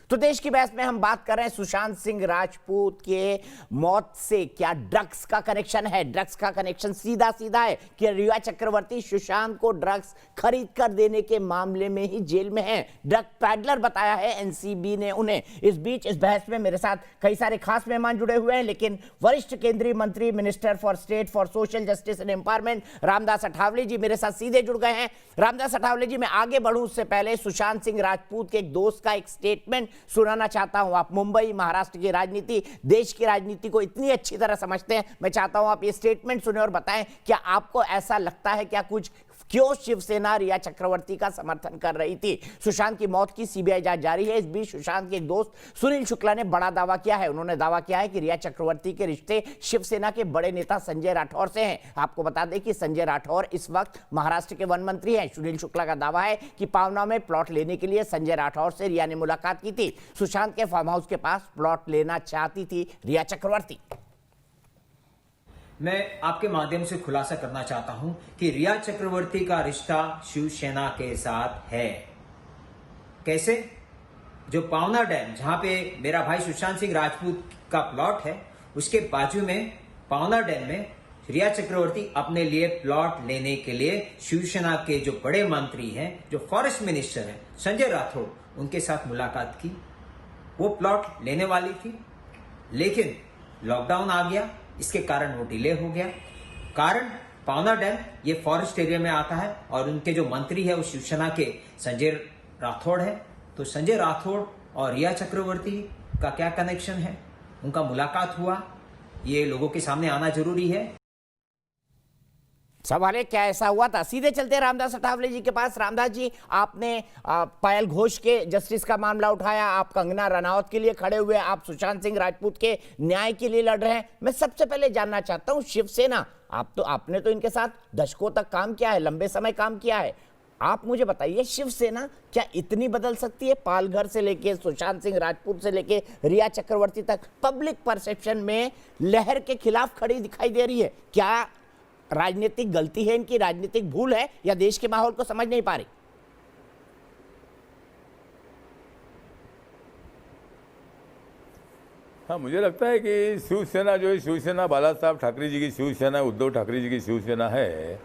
तो देश की बहस में हम बात कर रहे हैं सुशांत सिंह राजपूत के मौत से क्या ड्रग्स का कनेक्शन है। ड्रग्स का कनेक्शन सीधा सीधा है कि रिया चक्रवर्ती सुशांत को ड्रग्स खरीद कर देने के मामले में ही जेल में है। ड्रग पैडलर बताया है एनसीबी ने उन्हें। इस बीच इस बहस में मेरे साथ कई सारे खास मेहमान जुड़े हुए हैं, लेकिन वरिष्ठ केंद्रीय मंत्री minister for state for social justice and empowerment Ramdas Athawale ji मेरे साथ सीधे जुड़ गए हैं। रामदास अठावले जी, मैं आगे बढ़ूं उससे पहले सुशांत सिंह राजपूत के एक दोस्त का एक स्टेटमेंट सुनाना चाहता हूं। आप मुंबई महाराष्ट्र की राजनीति, देश की राजनीति को इतनी अच्छी तरह समझते हैं, मैं चाहता हूं आप ये स्टेटमेंट सुने और बताएं क्या आपको ऐसा लगता है क्या कुछ क्यों शिवसेना रिया चक्रवर्ती का समर्थन कर रही थी। सुशांत की मौत की सीबीआई जांच जारी है। इस बीच सुशांत के एक दोस्त सुनील शुक्ला ने बड़ा दावा किया है। उन्होंने दावा किया है कि रिया चक्रवर्ती के रिश्ते शिवसेना के बड़े नेता संजय राठौर से हैं। आपको बता दें कि संजय राठौर इस वक्त महाराष्ट्र के वन मंत्री हैं। सुनील शुक्ला का दावा है कि पावना में प्लॉट लेने के लिए संजय राठौर से रिया ने मुलाकात की थी। सुशांत के फार्म हाउस के पास प्लॉट लेना चाहती थी रिया चक्रवर्ती। मैं आपके माध्यम से खुलासा करना चाहता हूं कि रिया चक्रवर्ती का रिश्ता शिवसेना के साथ है। कैसे? जो पावना डैम, जहां पे मेरा भाई सुशांत सिंह राजपूत का प्लॉट है, उसके बाजू में पावना डैम में रिया चक्रवर्ती अपने लिए प्लॉट लेने के लिए शिवसेना के जो बड़े मंत्री हैं, जो फॉरेस्ट मिनिस्टर हैं, संजय राठौर, उनके साथ मुलाकात की। वो प्लॉट लेने वाली थी, लेकिन लॉकडाउन आ गया, इसके कारण वो डिले हो गया। कारण पावना डैम ये फॉरेस्ट एरिया में आता है और उनके जो मंत्री है वो शिवसेना के संजय राठौड़ है। तो संजय राठौड़ और रिया चक्रवर्ती का क्या कनेक्शन है, उनका मुलाकात हुआ, ये लोगों के सामने आना जरूरी है। सवाल है क्या ऐसा हुआ था। सीधे चलते रामदास अठावले जी के पास। रामदास जी, आपने पायल घोष के जस्टिस का मामला उठाया, आप कंगना रनावत के लिए खड़े हुए, आप सुशांत सिंह राजपूत के न्याय के लिए लड़ रहे हैं। मैं सबसे पहले जानना चाहता हूं शिवसेना, आपने तो इनके साथ दशकों तक काम किया है, लंबे समय काम किया है, आप मुझे बताइए शिवसेना क्या इतनी बदल सकती है? पालघर से लेके सुशांत सिंह राजपूत से लेके रिया चक्रवर्ती तक पब्लिक परसेप्शन में लहर के खिलाफ खड़ी दिखाई दे रही है। क्या राजनीतिक गलती है इनकी, राजनीतिक भूल है, या देश के माहौल को समझ नहीं पा रही? हाँ, मुझे लगता है कि शिवसेना जो है, शिवसेना बाला साहब ठाकरे जी की शिवसेना, उद्धव ठाकरे जी की शिवसेना है,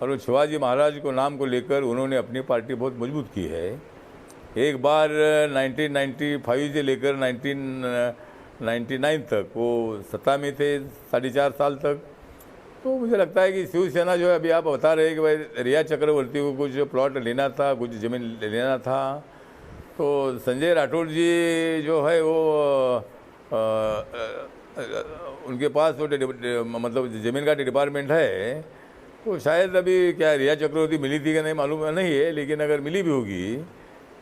और वो शिवाजी महाराज को नाम को लेकर उन्होंने अपनी पार्टी बहुत मजबूत की है। एक बार 1995 से लेकर 1999 तक वो सत्ता में थे 4.5 साल तक। तो मुझे लगता है कि शिवसेना जो है, अभी आप बता रहे हैं कि भाई रिया चक्रवर्ती को कुछ प्लॉट लेना था, कुछ ज़मीन लेना था, तो संजय राठौर जी जो है वो उनके पास वो मतलब ज़मीन का डिपार्टमेंट है। तो शायद अभी क्या रिया चक्रवर्ती मिली थी कि नहीं मालूम नहीं है, लेकिन अगर मिली भी होगी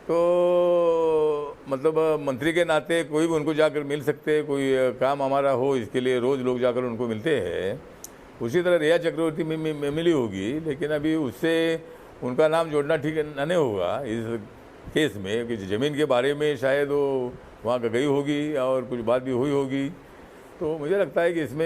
तो मतलब मंत्री के नाते कोई भी उनको जाकर मिल सकते हैं। कोई काम हमारा हो इसके लिए रोज़ लोग जाकर उनको मिलते हैं। उसी तरह रिया चक्रवर्ती में मिली होगी, लेकिन अभी उससे उनका नाम जोड़ना ठीक नहीं होगा इस केस में, कि ज़मीन के बारे में शायद वो वहाँ गई होगी और कुछ बात भी हुई होगी। तो मुझे लगता है कि इसमें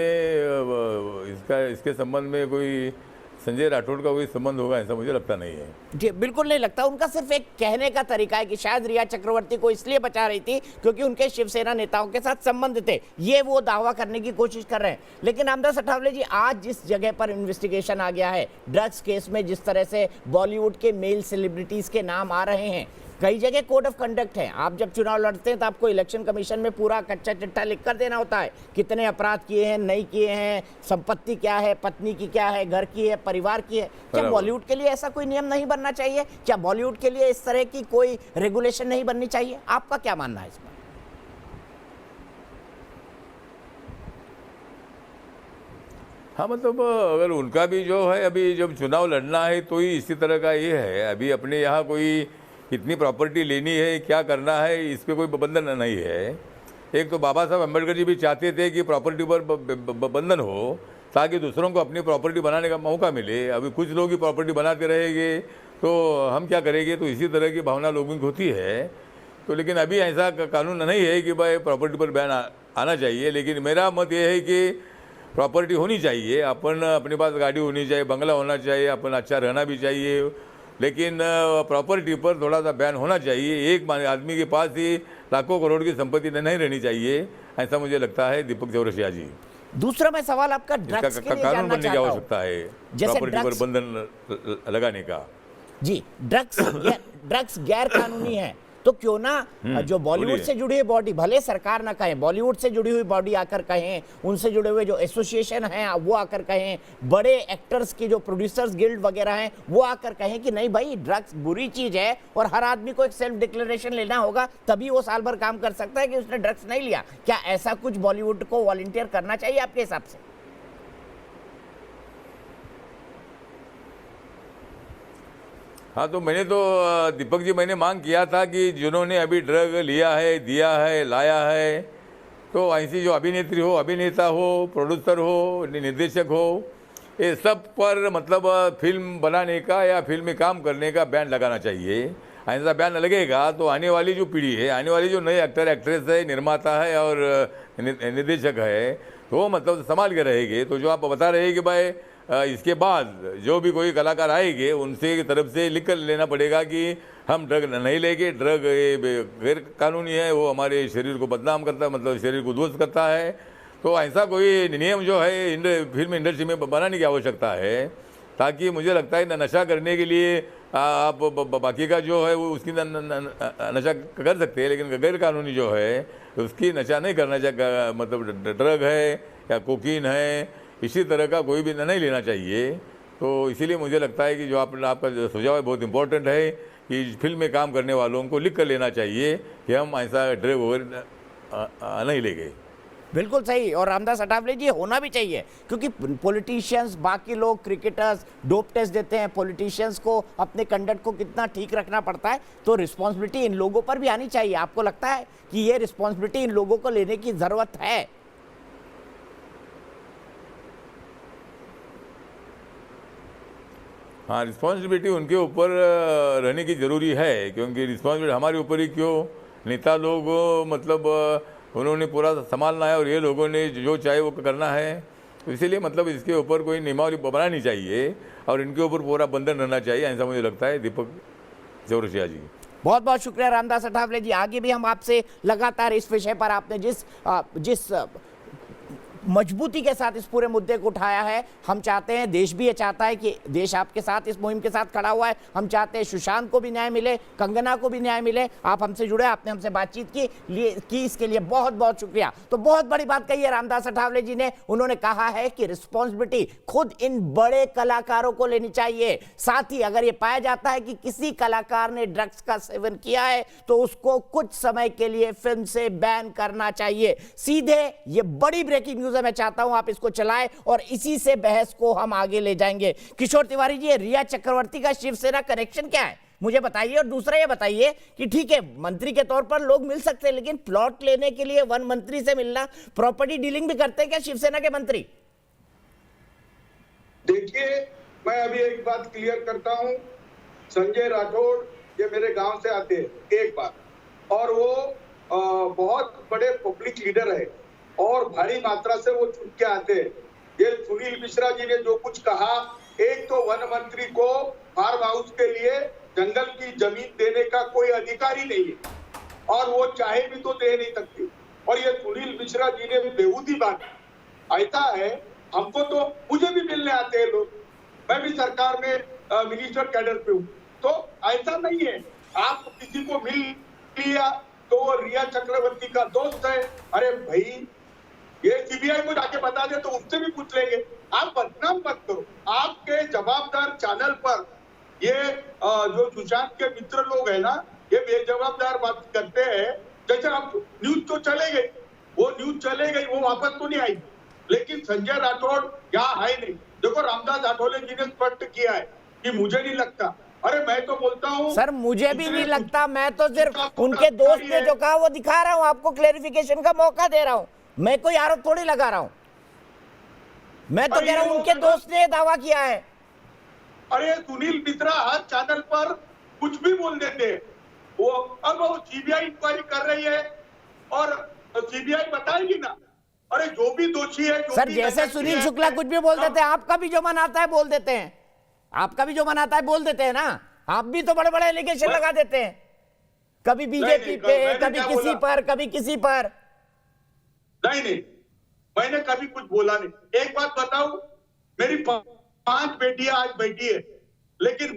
इसके संबंध में कोई संजय राठौड़ का कोई संबंध होगा, ऐसा मुझे लगता नहीं है। जी बिल्कुल नहीं लगता। उनका सिर्फ एक कहने का तरीका है कि शायद रिया चक्रवर्ती को इसलिए बचा रही थी क्योंकि उनके शिवसेना नेताओं के साथ संबंध थे, ये वो दावा करने की कोशिश कर रहे हैं। लेकिन रामदास अठावले जी, आज जिस जगह पर इन्वेस्टिगेशन आ गया है ड्रग्स केस में, जिस तरह से बॉलीवुड के मेल सेलिब्रिटीज के नाम आ रहे हैं, कई जगह कोड ऑफ कंडक्ट है। आप जब चुनाव लड़ते हैं तो आपको इलेक्शन कमीशन में पूरा कच्चा चिट्ठा लिख कर देना होता है, कितने अपराध किए हैं, नहीं किए हैं, संपत्ति क्या है, पत्नी की क्या है, घर की है, परिवार की है। क्या बॉलीवुड के लिए ऐसा कोई नियम नहीं बनना चाहिए? क्या बॉलीवुड के लिए इस तरह की कोई रेगुलेशन नहीं बननी चाहिए? आपका क्या मानना है इस पर? हाँ, मतलब अगर उनका भी जो है, अभी जब चुनाव लड़ना है तो ही इसी तरह का ये है। अभी अपने यहाँ कोई कितनी प्रॉपर्टी लेनी है, क्या करना है, इस पर कोई बंधन नहीं है। एक तो बाबा साहब अम्बेडकर जी भी चाहते थे कि प्रॉपर्टी पर बंधन हो ताकि दूसरों को अपनी प्रॉपर्टी बनाने का मौका मिले। अभी कुछ लोग ही प्रॉपर्टी बनाते रहेंगे तो हम क्या करेंगे, तो इसी तरह की भावना लोगों की होती है। तो लेकिन अभी ऐसा कानून नहीं है कि भाई प्रॉपर्टी पर बैन आना चाहिए। लेकिन मेरा मत ये है कि प्रॉपर्टी होनी चाहिए, अपने पास गाड़ी होनी चाहिए, बंगला होना चाहिए, अपन अच्छा रहना भी चाहिए, लेकिन प्रॉपर्टी पर थोड़ा सा बैन होना चाहिए। एक आदमी के पास ही लाखों करोड़ की संपत्ति नहीं रहनी चाहिए, ऐसा मुझे लगता है दीपक चौरसिया जी। दूसरा मैं सवाल आपका ड्रग्स के लिए कानून जानना बनने की चाहता हूं। आवश्यकता है जैसे प्रॉपर्टी पर ड्रग्स बंधन लगाने का। जी, ड्रग्स गैर कानूनी है, तो क्यों ना जो बॉलीवुड बोलिए। से जुड़ी हुई बॉडी, भले सरकार ना कहे, बॉलीवुड से जुड़ी हुई बॉडी आकर कहें, उनसे जुड़े हुए जो एसोसिएशन हैं वो आकर कहें, बड़े एक्टर्स की जो प्रोड्यूसर्स गिल्ड वगैरह हैं वो आकर कहें कि नहीं भाई ड्रग्स बुरी चीज है और हर आदमी को एक सेल्फ डिक्लेरेशन लेना होगा, तभी वो साल भर काम कर सकता है कि उसने ड्रग्स नहीं लिया। क्या ऐसा कुछ बॉलीवुड को वॉलंटियर करना चाहिए आपके हिसाब से? हाँ, तो मैंने तो दीपक जी मैंने मांग किया था कि जिन्होंने अभी ड्रग लिया है, दिया है, लाया है, तो ऐसी जो अभिनेत्री हो, अभिनेता हो, प्रोड्यूसर हो, निर्देशक हो, ये सब पर मतलब फिल्म बनाने का या फिल्म में काम करने का बैन लगाना चाहिए। ऐसा बैन लगेगा तो आने वाली जो पीढ़ी है, आने वाली जो नए एक्टर एक्ट्रेस है, निर्माता है और निर्देशक है, तो मतलब संभाल के रहेंगे। तो जो आप बता रहे हैं कि भाई इसके बाद जो भी कोई कलाकार आएंगे उनसे की तरफ से लिख कर लेना पड़ेगा कि हम ड्रग नहीं लेंगे, ड्रग ये गैर कानूनी है, वो हमारे शरीर को बदनाम करता है, मतलब शरीर को ध्वस्त करता है। तो ऐसा कोई नियम जो है फिल्म इंडस्ट्री में बनाने की आवश्यकता है, ताकि मुझे लगता है नशा करने के लिए आप बाकी का जो है वो उसकी नशा कर सकते हैं, लेकिन गैर कानूनी जो है उसकी नशा नहीं करना चाहिए। मतलब ड्रग है या कोकीन है, इसी तरह का कोई भी नहीं लेना चाहिए। तो इसीलिए मुझे लगता है कि जो आपका जो सुझाव है बहुत इंपॉर्टेंट है कि फिल्म में काम करने वालों को लिख कर लेना चाहिए कि हम ऐसा ड्रग वगैरह नहीं लेंगे। बिल्कुल सही, और रामदास अठावले जी होना भी चाहिए, क्योंकि पॉलिटिशियंस, बाकी लोग, क्रिकेटर्स डोप टेस्ट देते हैं, पॉलिटिशियंस को अपने कंडक्ट को कितना ठीक रखना पड़ता है, तो रिस्पॉन्सिबिलिटी इन लोगों पर भी आनी चाहिए। आपको लगता है कि ये रिस्पॉन्सिबिलिटी इन लोगों को लेने की जरूरत है? हाँ, रिस्पॉन्सिबिलिटी उनके ऊपर रहने की ज़रूरी है, क्योंकि रिस्पॉन्सिबिलिटी हमारे ऊपर ही क्यों, नेता लोग मतलब उन्होंने पूरा संभालना है और ये लोगों ने जो चाहे वो करना है। तो इसीलिए मतलब इसके ऊपर कोई नियमावली बनानी चाहिए और इनके ऊपर पूरा बंधन रहना चाहिए, ऐसा मुझे लगता है। दीपक चौरसिया जी, बहुत बहुत शुक्रिया रामदास अठावले जी। आगे भी हम आपसे लगातार इस विषय पर, आपने जिस मजबूती के साथ इस पूरे मुद्दे को उठाया है, हम चाहते हैं, देश भी ये चाहता है कि देश आपके साथ इस मुहिम के साथ खड़ा हुआ है। हम चाहते हैं सुशांत को भी न्याय मिले, कंगना को भी न्याय मिले। आप हमसे जुड़े, आपने हमसे बातचीत की इसके लिए बहुत बहुत शुक्रिया। तो बहुत बड़ी बात कही है रामदास अठावले जी ने। उन्होंने कहा है कि रिस्पॉन्सिबिलिटी खुद इन बड़े कलाकारों को लेनी चाहिए। साथ ही अगर ये पाया जाता है कि किसी कलाकार ने ड्रग्स का सेवन किया है तो उसको कुछ समय के लिए फिल्म से बैन करना चाहिए। सीधे ये बड़ी ब्रेकिंग न्यूज, मैं चाहता हूं आप इसको चलाएं और इसी से बहस को हम आगे ले जाएंगे। किशोर तिवारी जी, रिया चक्रवर्ती का शिवसेना कनेक्शन क्या है, मुझे बताइए। और दूसरा ये बताइए कि ठीक है, मंत्री के तौर पर लोग मिल सकते हैं, लेकिन प्लॉट लेने के लिए वन मंत्री से मिलना, प्रॉपर्टी डीलिंग भी करते हैं क्या शिवसेना के मंत्री? देखिए, मैं अभी एक बात क्लियर करता हूं। संजय राठौड़ ये मेरे गांव से आते हैं, एक बात, और वो बहुत बड़े पब्लिक लीडर है और भारी मात्रा से वो चुन के आते हैं। ये सुनील मिश्रा जी ने जो कुछ कहा, एक तो वन मंत्री को फार्म हाउस के लिए जंगल की जमीन देने का कोई अधिकार ही नहीं है और वो चाहे भी तो दे नहीं सकती। और ये सुनील मिश्रा जी ने भी बेहूदी बात, ऐसा है, हमको तो, मुझे भी मिलने आते हैं लोग, मैं भी सरकार में मिनिस्टर कैडर पे हूँ, तो ऐसा नहीं है आप किसी को मिल लिया तो वो रिया चक्रवर्ती का दोस्त है। अरे भाई, ये सीबीआई को जाके बता दे तो उससे भी पूछ लेंगे। आप बदनाम मत करो। आपके जवाबदार चैनल पर ये जो सुशांत के मित्र लोग हैं ना, ये बेजवाबदार बात करते हैं। जैसे आप न्यूज तो चले गई, वो न्यूज चले गई, वो वापस तो नहीं आई, लेकिन संजय राठौड़ यहाँ है नहीं। देखो, रामदास आठवले जी ने स्पष्ट किया है कि मुझे नहीं लगता। अरे मैं तो बोलता हूँ सर, मुझे भी नहीं लगता, मैं तो सिर्फ उनके दोस्त ने जो कहा वो दिखा रहा हूँ, आपको क्लेरिफिकेशन का मौका दे रहा हूँ। मैं कोई आरोप थोड़ी लगा रहा हूं, मैं तो कह रहा हूं उनके दोस्त ने दावा किया है। अरे सुनील मिश्रा हर चैनल पर कुछ भी बोल देते हैं। वो अब वो सीबीआई इंक्वायरी कर रही है और सीबीआई बताएगी ना। अरे जो भी दोषी है, सर, जैसे सुनील शुक्ला कुछ भी बोल देते हैं, आपका भी जो मन आता है बोल देते हैं, आपका भी जो मन आता है बोल देते हैं ना। आप भी तो बड़े बड़े एलिगेशन लगा देते हैं, कभी बीजेपी पे, मैंने कभी क्या किसी बोला? पर, कभी किसी पर। नहीं, मैंने कभी कुछ बोला नहीं। एक बात बताऊं, मेरी 5 बेटियां आज बैठी है, लेकिन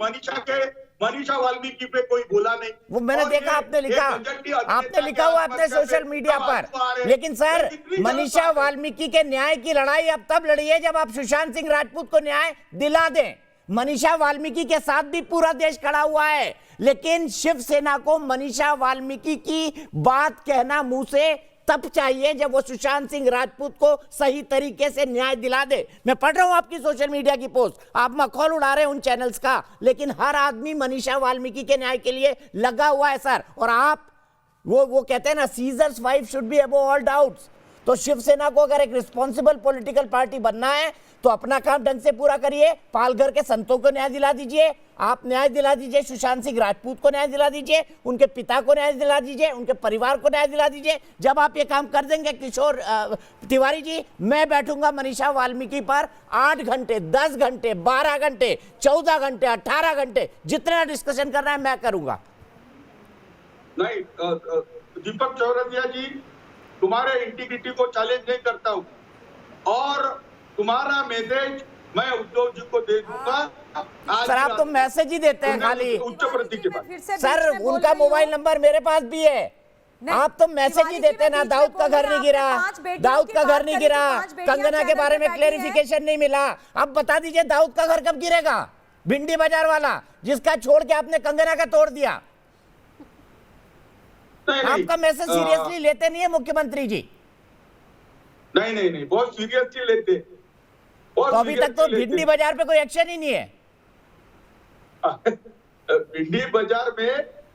मनीषा वाल्मीकि पे कोई बोला नहीं। वो मैंने और देखा, ये आपने लिखा, एक गजटी अभिनेता आपने लिखा के हुआ अपने आत्महत्या सोशल पे मीडिया कब पर। आंसू आ रहे हैं? लेकिन सर, ये कितनी मनीषा गलत बात है। वाल्मीकि के न्याय की लड़ाई अब तब लड़िए जब आप सुशांत सिंह राजपूत को न्याय दिला दें। मनीषा वाल्मीकि के साथ भी पूरा देश खड़ा हुआ है, लेकिन शिवसेना को मनीषा वाल्मीकि की बात कहना मुंह से तब चाहिए जब वो सुशांत सिंह राजपूत को सही तरीके से न्याय दिला दे। मैं पढ़ रहा हूं आपकी सोशल मीडिया की पोस्ट, आप मखौल उड़ा रहे हैं उन चैनल्स का, लेकिन हर आदमी मनीषा वाल्मीकि के न्याय के लिए लगा हुआ है सर। और आप वो कहते हैं ना, seizures wife should be above all doubts. तो शिवसेना को अगर एक रिस्पॉन्सिबल पॉलिटिकल पार्टी बनना है तो अपना काम ढंग से पूरा करिए। पालघर के संतों को न्याय दिला दीजिए, आप न्याय दिला दीजिए, सुशांत सिंह राजपूत को न्याय दिला दीजिए, उनके पिता को न्याय दिला दीजिए, उनके परिवार को न्याय दिला दीजिए। जब आप ये काम कर देंगे किशोर तिवारी जी, मैं बैठूंगा मनीषा वाल्मीकि पर 8 घंटे, 10 घंटे, 12 घंटे, 14 घंटे, 18 घंटे, जितना डिस्कशन करना है मैं करूंगा। नहीं, दीपक चौरसिया जी, तुम्हारे इंटीग्रिटी को चैलेंज नहीं करता हूं, और तुम्हारा मैसेज मैं उद्धव जी को दे दूंगा। आज सर आप तो मैसेज ही देते हैं खाली। उच्च प्रति के बाद फिर से सर बीच में बोल उनका रही हूँ। मोबाइल नंबर मेरे पास भी है, नहीं, आप तो मैसेज तिवारी ही जी, देते हैं मैं ना। बीच में दाऊद का बोल घर रही नहीं हूँ, गिरा, आपने 5 बेटियों दाऊद की का बात घर नहीं करी तो गिरा, 5 बेटियां कंगना के चैनल बारे पे में बैठी हैं। क्लेरिफिकेशन नहीं मिला। अब बता दीजिए दाऊद का घर कब गिरेगा? भिंडी बाजार वाला जिसका छोड़ के आपने कंगना का तोड़ दिया। आपका मैसेज सीरियसली लेते नहीं है मुख्यमंत्री जी। नहीं, बहुत सीरियसली लेते। तो अभी तक तो भिंडी बाजार पे कोई एक्शन ही नहीं है। भिंडी बाजार में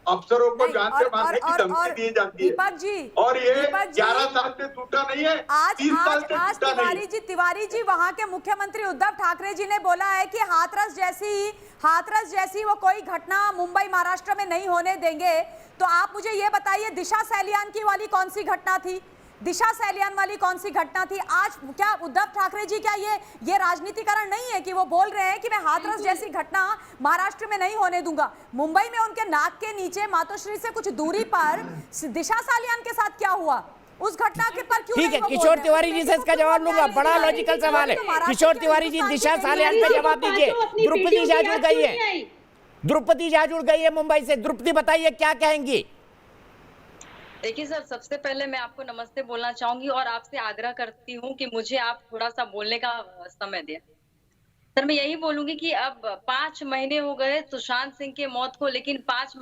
अफसरों को नहीं, जानते और- मारने की और- धमकी और दी जाती है। दीपक जी, और ये दीपक जी, 11 साल से टूटा नहीं है, आज 30 साल से आज टूटा नहीं। तिवारी जी वहां के मुख्यमंत्री उद्धव ठाकरे जी ने बोला है कि हाथरस जैसी वो कोई घटना मुंबई महाराष्ट्र में नहीं होने देंगे। तो आप मुझे ये बताइए, दिशा सैलियान की वाली कौन सी घटना थी? दिशा सैलियान वाली कौन सी घटना थी? आज क्या उद्धव ठाकरे जी, क्या ये राजनीतिकरण नहीं है कि वो बोल रहे हैं कि मैं हाथरस जैसी घटना महाराष्ट्र में नहीं होने दूंगा? मुंबई में उनके नाक के नीचे मातोश्री से कुछ दूरी पर दिशा सैलियान के साथ क्या हुआ, उस घटना के पर क्यों ठीक है, नहीं वो बोल किशोर रहे? तिवारी जी से इसका जवाब लूंगा, बड़ा लॉजिकल सवाल है। किशोर तिवारी जी, दिशा सैलियान पे जवाब दीजिए। द्रौपदी झा जुड़ गई है, द्रौपदी झा जुड़ गई है मुंबई से। द्रौपदी बताइए क्या कहेंगी? देखिए सर, सबसे पहले मैं आपको नमस्ते बोलना चाहूंगी और आपसे आग्रह करती हूँ कि मुझे आप थोड़ा सा बोलने का समय दें। सर मैं यही बोलूंगी कि अब 5 महीने हो गए सुशांत सिंह के मौत को, लेकिन 5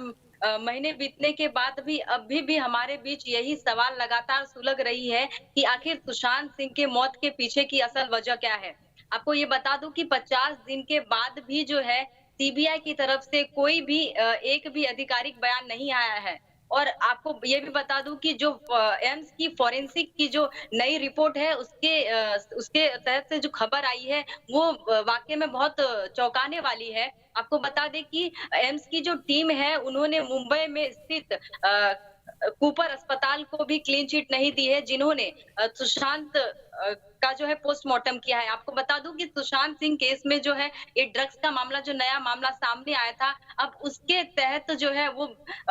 महीने बीतने के बाद भी अभी भी हमारे बीच यही सवाल लगातार सुलग रही है कि आखिर सुशांत सिंह के मौत के पीछे की असल वजह क्या है। आपको ये बता दूं कि 50 दिन के बाद भी जो है सीबीआई की तरफ से कोई भी एक भी आधिकारिक बयान नहीं आया है। और आपको ये भी बता दूं कि जो एम्स की फॉरेंसिक की जो नई रिपोर्ट है उसके तहत से जो खबर आई है वो वाकई में बहुत चौंकाने वाली है। आपको बता दें कि एम्स की जो टीम है उन्होंने मुंबई में स्थित कूपर अस्पताल को भी क्लीन चिट नहीं दी है, जिन्होंने सुशांत का जो है पोस्टमार्टम किया है। आपको बता दूं कि सुशांत सिंह केस में जो है ये ड्रग्स का मामला, जो नया मामला सामने आया था, अब उसके तहत जो है वो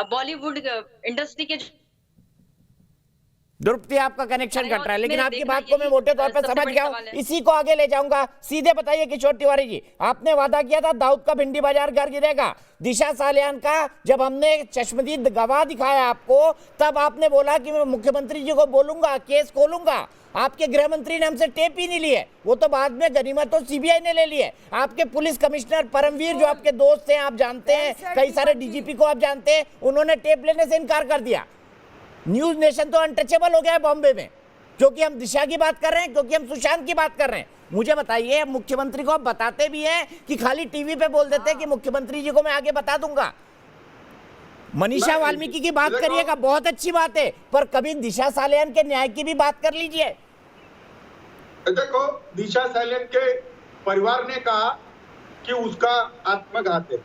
बॉलीवुड इंडस्ट्री के द्रौपदी आपका कनेक्शन कट रहा है, लेकिन मेरे आपकी देखना बात को मैं यही मोटे तौर पे सबसे समझ बड़ी गया हूं। सवाल है। इसी को आगे ले जाऊंगा। सीधे बताइए किशोर तिवारी जी, आपने वादा किया था दाऊद का भिंडी बाजार घर गिरेगा। दिशा सैलियान का जब हमने चश्मदीद गवाह दिखाया आपको, तब आपने बोला कि मैं मुख्यमंत्री जी को बोलूंगा, केस खोलूंगा। आपके गृह मंत्री ने हमसे टेप ही नहीं लिए, वो तो बाद में गनीमत तो सीबीआई ने ले लिए। आपके पुलिस कमिश्नर परमवीर, जो आपके दोस्त हैं, आप जानते हैं, कई सारे डीजीपी को आप जानते हैं, उन्होंने टेप लेने से इनकार कर दिया। न्यूज नेशन तो अनटचेबल हो गया है बॉम्बे में, क्योंकि हम दिशा की बात कर रहे हैं, क्योंकि हम सुशांत की बात कर रहे हैं। मुझे बताइए, मुख्यमंत्री को आप बताते भी हैं कि खाली टीवी पे बोल देते हैं कि मुख्यमंत्री जी को मैं आगे बता दूंगा। मनीषा वाल्मीकि की बात करिएगा, बहुत अच्छी बात है, पर कभी दिशा सैलियान के न्याय की भी बात कर लीजिए। देखो, दिशा सैलियान के परिवार ने कहा कि उसका आत्मघात है।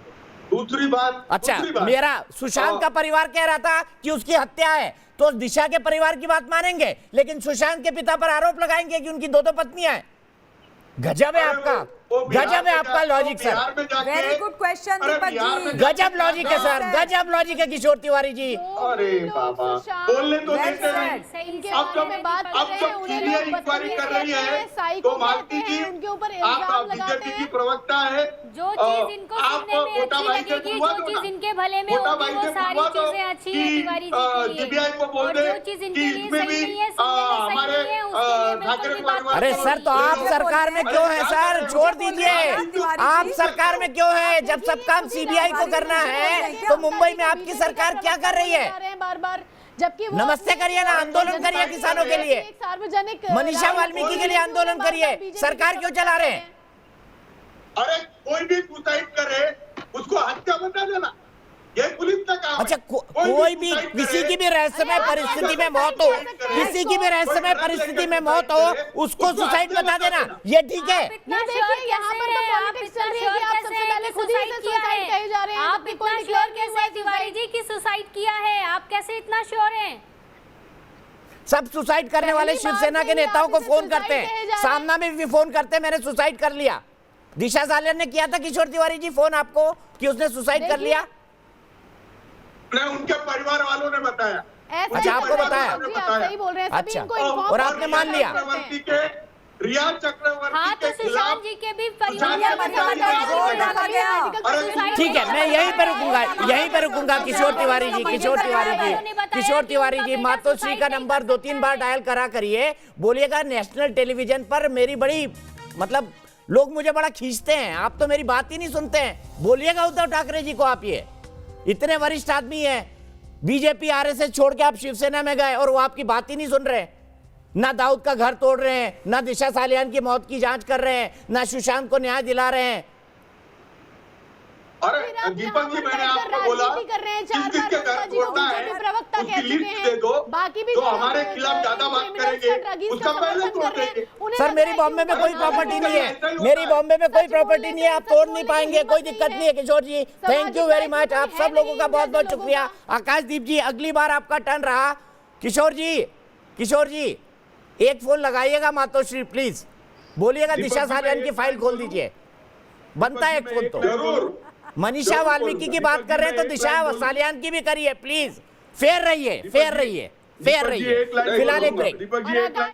दूसरी बात, अच्छा, मेरा सुशांत का परिवार कह रहा था कि उसकी हत्या है, तो दिशा के परिवार की बात मानेंगे, लेकिन सुशांत के पिता पर आरोप लगाएंगे कि उनकी 2 पत्नियां हैं। गजब है आपका। वो बिहार गजब है में आपका जाके- लॉजिक, सर। बिहार में जाके वेरी गुड क्वेश्चन अरे दीपक बिहार जी। में गजब लॉजिक है सर, गजब लॉजिक है किशोर तिवारी जी। अरे बाबा बोलने तो Well देते said. नहीं। इनके अब बारे जब में बात कर अब रहे जब हैं, उन्हें सीबीआई लोग इंक्वायरी बदतमीज कर रही कहते है हैं, साइको तो मालती कहते जी हैं, उनके ऊपर आप इल्जाम लगाते बीजेपी की हैं। प्रवक्ता है जो चीज इनको आप सुनने में मोटा अच्छी भाई से लगेगी, बुलवा जो दो चीज ना। इनके भले में मोटा होगी, भाई वो से सारी बुलवा दो चीजें अच्छी है कि तिवारी जी के लिए। सीबीआई को बोल और दे जो चीज कि इनके लिए इसमें सही भी नहीं है, सुनने में सही हमारे नहीं है, उसके लिए बिल्कुल ठाकरे भी बात परिवार अरे नहीं सर, तो आप बोलते सरकार में हैं। क्यों है अरे सर? क्या छोड़ कर रहे हो? दीजिए। तिवारी आप जी। सरकार में क्यों है? जब सब काम सीबीआई को करना है तो मुंबई में आपकी सरकार क्या कर रही है? बार बार, जबकि वो नमस्ते करिए ना, आंदोलन करिए किसानों के लिए, एक सार्वजनिक मनीषा वाल्मीकि के लिए आंदोलन करिए। सरकार क्यों चला रहे हैं? अरे कोई भी सुसाइड करे उसको हत्या बता देना, ये पुलिस का काम है। अच्छा, कोई भी सुसाइड किसी करे, की भी रहस्यमय परिस्थिति में मौत हो, किसी की भी रहस्यमय परिस्थिति में मौत हो, उसको सुसाइड बता देना, ये ठीक है? इतना ये श्योर देखिए, यहाँ पर तो कैसे हैं? आप पॉलिटिक्स इतना चल रही है कि श्योर आप कैसे सबसे हैं पहले कि खुद ही सुसाइड इसे किया सुसाइड कहे जा रहे हैं, आप जबकि इतना कोई श्योर declare नहीं कैसे हुआ हैं तिवारी जी की सुसाइड किया है? आप कैसे इतना श्योर हैं? सब सुसाइड करने वाले पहली शिवसेना बात के नहीं, नेताओं आप को इसे फोन करते सुसाइड कहे हैं, जा रहे हैं। सामना में भी फोन करते हैं, मैंने सुसाइड कर लिया। दिशा सालियान ने किया था किशोर तिवारी जी फोन आपको कि उसने सुसाइड कर लिया? नहीं, उनके परिवार वालों ने बताया। ऐसा अच्छा, ही आपको बोल रहे बताया? हैं, जी, आप सही बोल रहे हैं, सभी अच्छा, इनको inform और आपने मान लिया? चक्रवर्ती के रिया चक्रवर्ती हाँ, तो के सुशांत खिलाफ जी के भी सुशांत परिवार जी का के बताया परिवार जोर को डाला गया। अरे ठीक है, मैं यहीं पे रुकूंगा, यहीं पे रुकूंगा। किशोर तिवारी जी, किशोर तिवारी जी, किशोर तिवारी जी, मातोश्री का नंबर 2-3 बार डायल करा करिए, बोलिएगा नेशनल टेलीविजन पर मेरी बड़ी, मतलब लोग मुझे बड़ा खींचते हैं, आप तो मेरी बात ही नहीं सुनते हैं। बोलिएगा उद्धव ठाकरे जी को, आप ये इतने वरिष्ठ आदमी हैं, बीजेपी आरएसएस छोड़ के आप शिवसेना में गए और वो आपकी बात ही नहीं सुन रहे। ना दाऊद का घर तोड़ रहे हैं, ना दिशा सालियान की मौत की जांच कर रहे हैं, ना सुशांत को न्याय दिला रहे हैं। अरे फिर आप दीपक जी, यहाँ पर मैंने बैठकर आपको बोला राजनीति कर रहे हैं, चार किस किसके बार घर ममता जी को तोड़ना है बीजेपी प्रवक्ता उसकी कह चुके लिस्ट हैं। दे दो, बाकी भी जो जो हमारे खिलाफ ज्यादा बात criminals करेंगे का ड्रग्स उसका का पहले समर्थन तोड़ कर रहे हैं, देंगे। उन्हें सर, लग मेरी रहा है बॉम्बे कि में कोई वो प्रॉपर्टी नहीं है, ऐसा ही होता मेरी है। बॉम्बे में कोई सच प्रॉपर्टी बोलने नहीं है, आप में, तोड़ सच नहीं बोलने पाएंगे, में कोई हिम्मत दिक्कत नहीं नहीं है। किशोर जी, थैंक यू वेरी मच, आप सब लोगों का बहुत बहुत शुक्रिया। आकाशदीप जी, अगली बार आपका टर्न रहा। किशोर जी, एक फोन लगाइएगा मातोश्री, प्लीज बोलिएगा दीपक दिशा जी, सालियान मैं की एक फाइल बात खोल बोलूं? दीजिए, बनता है एक फोन तो। जरूर मनीषा जरूर वाल्मीकि की बोलूंगा। बात दीपक कर रहे जी, हैं तो मैं एक दिशा लाइन बोलूं। सालियान की भी करिए, प्लीज। फेयर रहिए, फेयर रहिए, फेयर दीपक जी, रहिए। एक लाइन फिलहाल एक बोलूंगा। ब्रेक। दीपक जी, और एक लाइन